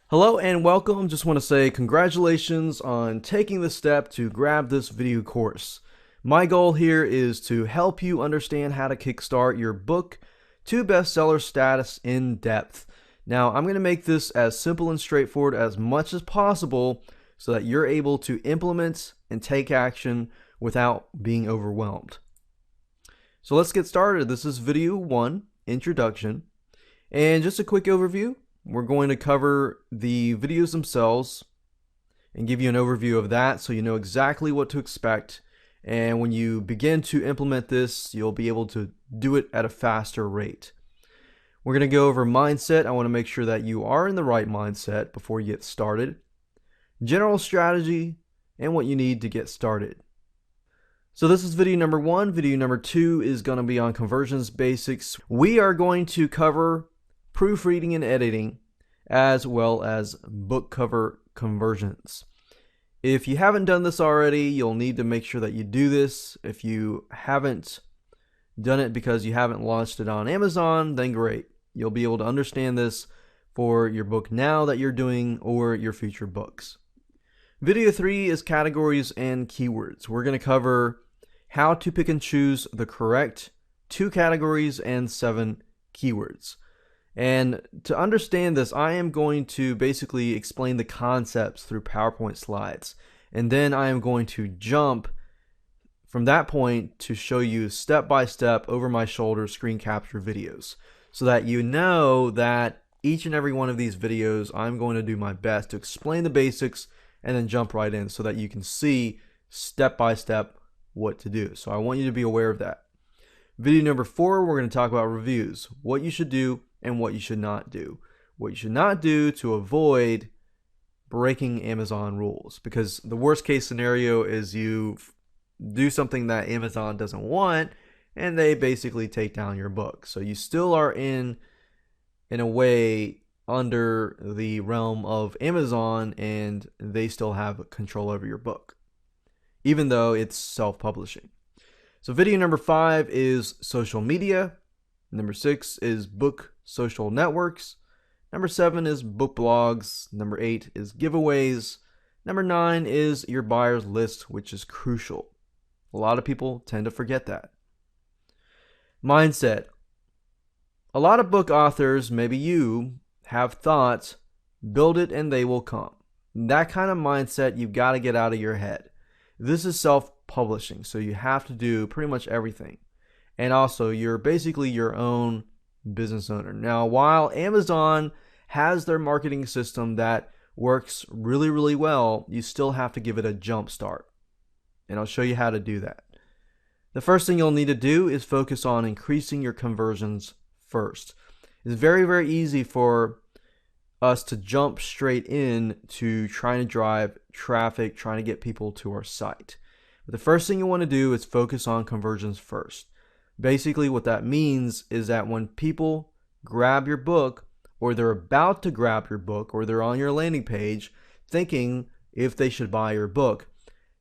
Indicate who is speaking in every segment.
Speaker 1: Hello and welcome. Just want to say congratulations on taking the step to grab this video course. My goal here is to help you understand how to kickstart your book to bestseller status in depth. Now, I'm going to make this as simple and straightforward as much as possible so that you're able to implement and take action without being overwhelmed. So let's get started. This is video 1, introduction, and just a quick overview. We're going to cover the videos themselves and give you an overview of that so you know exactly what to expect. And when you begin to implement this, you'll be able to do it at a faster rate. We're going to go over mindset. I want to make sure that you are in the right mindset before you get started. General strategy and what you need to get started. So this is video number 1. Video number 2 is going to be on conversions basics. We are going to cover proofreading and editing, as well as book cover conversions. If you haven't done this already, you'll need to make sure that you do this. If you haven't done it because you haven't launched it on Amazon, then great. You'll be able to understand this for your book now that you're doing or your future books. Video 3 is categories and keywords. We're going to cover how to pick and choose the correct 2 categories and 7 keywords. And to understand this, I am going to basically explain the concepts through PowerPoint slides. And then I am going to jump from that point to show you step by step over my shoulder screen capture videos so that you know that each and every one of these videos I'm going to do my best to explain the basics and then jump right in so that you can see step by step what to do. So I want you to be aware of that. Video number 4, we're going to talk about reviews, what you should do and what you should not do. What you should not do to avoid breaking Amazon rules, because the worst case scenario is you do something that Amazon doesn't want and they basically take down your book. So you still are in a way under the realm of Amazon and they still have control over your book, even though it's self-publishing. So video number 5 is social media. Number 6 is book social networks. Number 7 is book blogs. Number 8 is giveaways. Number 9 is your buyer's list, which is crucial. A lot of people tend to forget that. Mindset. A lot of book authors, maybe you, have thoughts, build it and they will come. That kind of mindset you've got to get out of your head. This is self-publishing, so you have to do pretty much everything. And also, you're basically your own business owner. Now, while Amazon has their marketing system that works really, really well, you still have to give it a jump start. And I'll show you how to do that. The first thing you'll need to do is focus on increasing your conversions first. It's very, very easy for us to jump straight in to trying to drive traffic, trying to get people to our site. But the first thing you want to do is focus on conversions first. Basically, what that means is that when people grab your book, or they're about to grab your book, or they're on your landing page thinking if they should buy your book,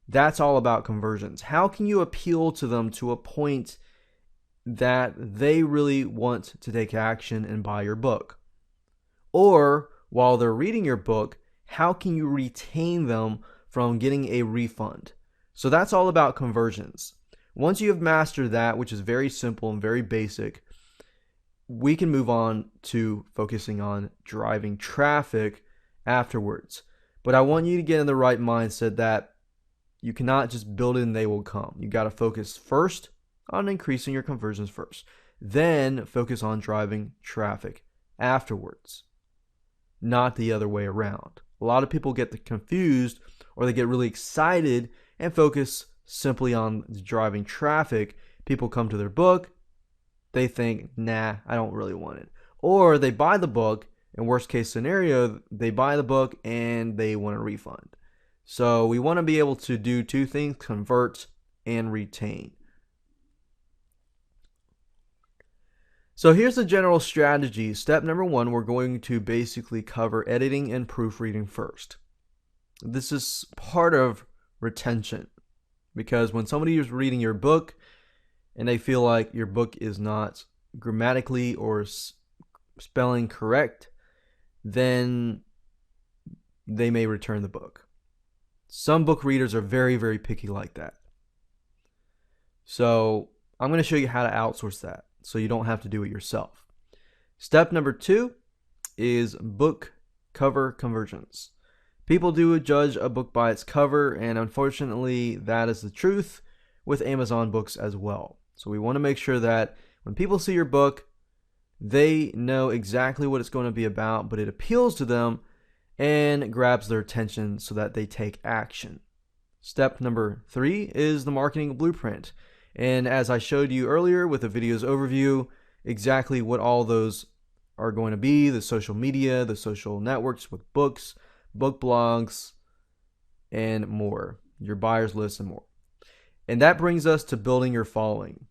Speaker 1: that's all about conversions. How can you appeal to them to a point that they really want to take action and buy your book? Or while they're reading your book, how can you retain them from getting a refund? So that's all about conversions. Once you have mastered that, which is very simple and very basic, we can move on to focusing on driving traffic afterwards. But I want you to get in the right mindset that you cannot just build it and they will come. You got to focus first on increasing your conversions first. Then focus on driving traffic afterwards, not the other way around. A lot of people get confused or they get really excited and focus simply on driving traffic. People come to their book, they think, nah, I don't really want it. Or they buy the book, and worst case scenario, they buy the book and they want a refund. So we want to be able to do 2 things, convert and retain. So here's the general strategy. Step number 1, we're going to basically cover editing and proofreading first. This is part of retention, because when somebody is reading your book and they feel like your book is not grammatically or spelling correct, then they may return the book. Some book readers are very, very picky like that. So I'm going to show you how to outsource that so you don't have to do it yourself. Step number 2 is book cover conversions. People do judge a book by its cover, and unfortunately that is the truth with Amazon books as well. So we want to make sure that when people see your book, they know exactly what it's going to be about, but it appeals to them and grabs their attention so that they take action. Step number 3 is the marketing blueprint. And as I showed you earlier with the video's overview, exactly what all those are going to be: the social media, the social networks with books, book blogs, and more, your buyers list and more. And that brings us to building your following.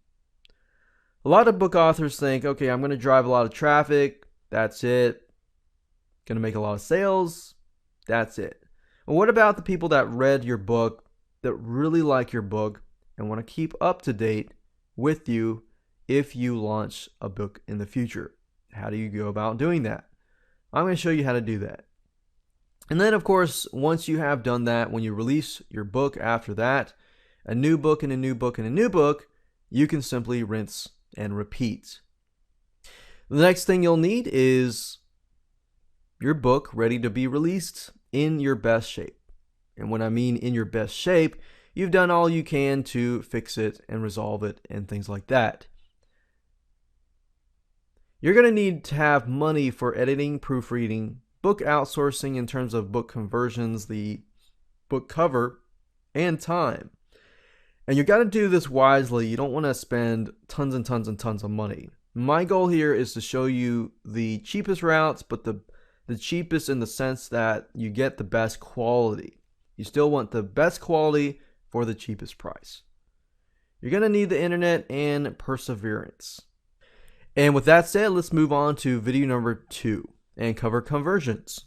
Speaker 1: A lot of book authors think, okay, I'm going to drive a lot of traffic, that's it. Going to make a lot of sales, that's it. Well, what about the people that read your book, that really like your book, and want to keep up to date with you if you launch a book in the future? How do you go about doing that? I'm going to show you how to do that. And then, of course, once you have done that, when you release your book after that, a new book and a new book and a new book, you can simply rinse and repeat. The next thing you'll need is your book ready to be released in your best shape. And when I mean in your best shape, you've done all you can to fix it and resolve it and things like that. You're going to need to have money for editing, proofreading, book outsourcing in terms of book conversions, the book cover, and time. And you got to do this wisely. You don't want to spend tons and tons and tons of money. My goal here is to show you the cheapest routes, but the cheapest in the sense that you get the best quality. You still want the best quality for the cheapest price. You're going to need the internet and perseverance. And with that said, let's move on to video number 2 and cover conversions.